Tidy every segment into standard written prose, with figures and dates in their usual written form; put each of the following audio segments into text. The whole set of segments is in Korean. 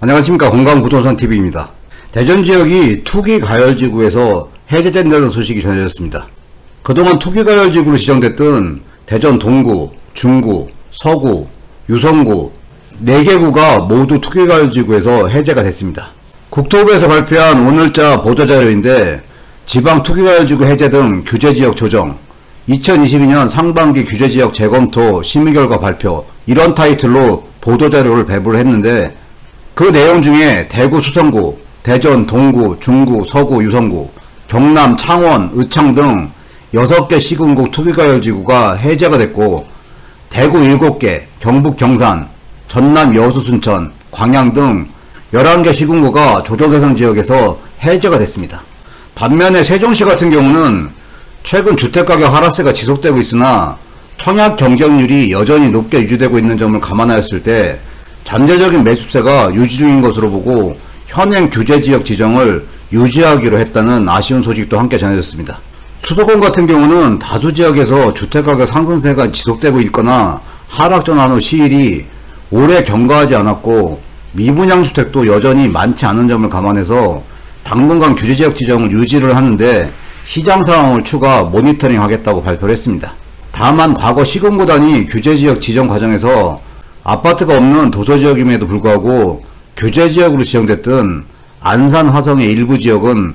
안녕하십니까. 건강부동산TV입니다. 대전지역이 투기가열지구에서 해제된다는 소식이 전해졌습니다. 그동안 투기가열지구로 지정됐던 대전 동구, 중구, 서구, 유성구 4개구가 모두 투기가열지구에서 해제가 됐습니다. 국토부에서 발표한 오늘자 보도자료인데 지방 투기가열지구 해제 등 규제지역 조정, 2022년 상반기 규제지역 재검토 심의결과 발표, 이런 타이틀로 보도자료를 배부를 했는데 그 내용 중에 대구 수성구, 대전 동구, 중구, 서구, 유성구, 경남 창원, 의창 등 6개 시군구 투기가열지구가 해제가 됐고 대구 7개, 경북 경산, 전남 여수 순천, 광양 등 11개 시군구가 조정대상 지역에서 해제가 됐습니다. 반면에 세종시 같은 경우는 최근 주택가격 하락세가 지속되고 있으나 청약 경쟁률이 여전히 높게 유지되고 있는 점을 감안하였을 때 잠재적인 매수세가 유지 중인 것으로 보고 현행 규제지역 지정을 유지하기로 했다는 아쉬운 소식도 함께 전해졌습니다. 수도권 같은 경우는 다수 지역에서 주택가격 상승세가 지속되고 있거나 하락 전환 후 시일이 오래 경과하지 않았고 미분양 주택도 여전히 많지 않은 점을 감안해서 당분간 규제지역 지정을 유지를 하는데 시장 상황을 추가 모니터링 하겠다고 발표를 했습니다. 다만 과거 시군구 단위 규제지역 지정 과정에서 아파트가 없는 도서지역임에도 불구하고 규제지역으로 지정됐던 안산 화성의 일부 지역은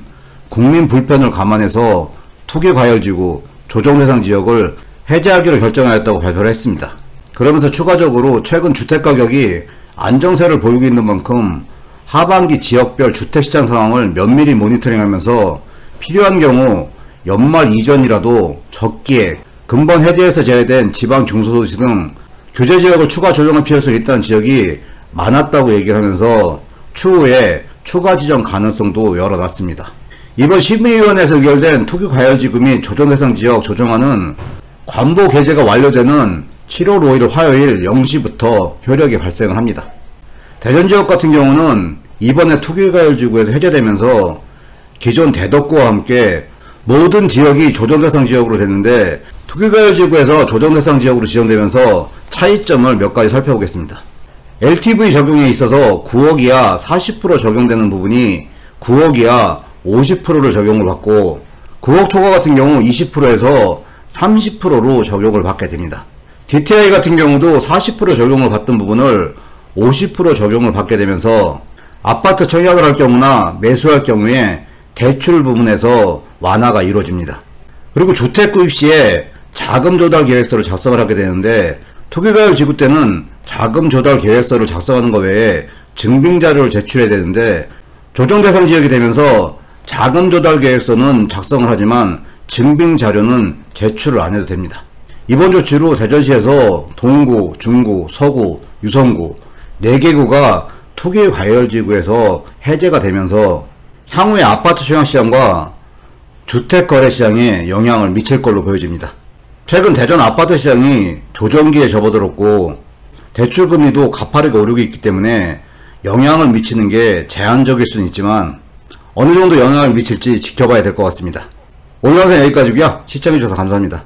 국민 불편을 감안해서 투기과열지구 조정대상 지역을 해제하기로 결정하였다고 발표를 했습니다. 그러면서 추가적으로 최근 주택가격이 안정세를 보이고 있는 만큼 하반기 지역별 주택시장 상황을 면밀히 모니터링하면서 필요한 경우 연말 이전이라도 적기에 근본 해제에서 제외된 지방 중소도시 등 규제지역을 추가 조정할 필요성이 있다는 지역이 많았다고 얘기를 하면서 추후에 추가 지정 가능성도 열어놨습니다. 이번 심의위원회에서 의결된 투기과열지구 및 조정대상 지역 조정안은 관보 게재가 완료되는 7월 5일 화요일 0시부터 효력이 발생을 합니다. 대전지역 같은 경우는 이번에 투기과열지구에서 해제되면서 기존 대덕구와 함께 모든 지역이 조정대상 지역으로 됐는데 투기과열지구에서 조정대상 지역으로 지정되면서 차이점을 몇 가지 살펴보겠습니다. LTV 적용에 있어서 9억 이하 40% 적용되는 부분이 9억 이하 50%를 적용을 받고 9억 초과 같은 경우 20%에서 30%로 적용을 받게 됩니다. DTI 같은 경우도 40% 적용을 받던 부분을 50% 적용을 받게 되면서 아파트 청약을 할 경우나 매수할 경우에 대출 부분에서 완화가 이루어집니다. 그리고 주택 구입 시에 자금 조달 계획서를 작성을 하게 되는데 투기가열 지구 때는 자금 조달 계획서를 작성하는 것 외에 증빙 자료를 제출해야 되는데 조정대상 지역이 되면서 자금 조달 계획서는 작성을 하지만 증빙 자료는 제출을 안 해도 됩니다. 이번 조치로 대전시에서 동구, 중구, 서구, 유성구 4개구가 투기과열지구에서 해제가 되면서 향후의 아파트 청약시장과 주택거래시장에 영향을 미칠 걸로 보여집니다. 최근 대전 아파트 시장이 조정기에 접어들었고 대출금리도 가파르게 오르고 있기 때문에 영향을 미치는 게 제한적일 수는 있지만 어느 정도 영향을 미칠지 지켜봐야 될 것 같습니다. 오늘 영상 여기까지고요. 시청해주셔서 감사합니다.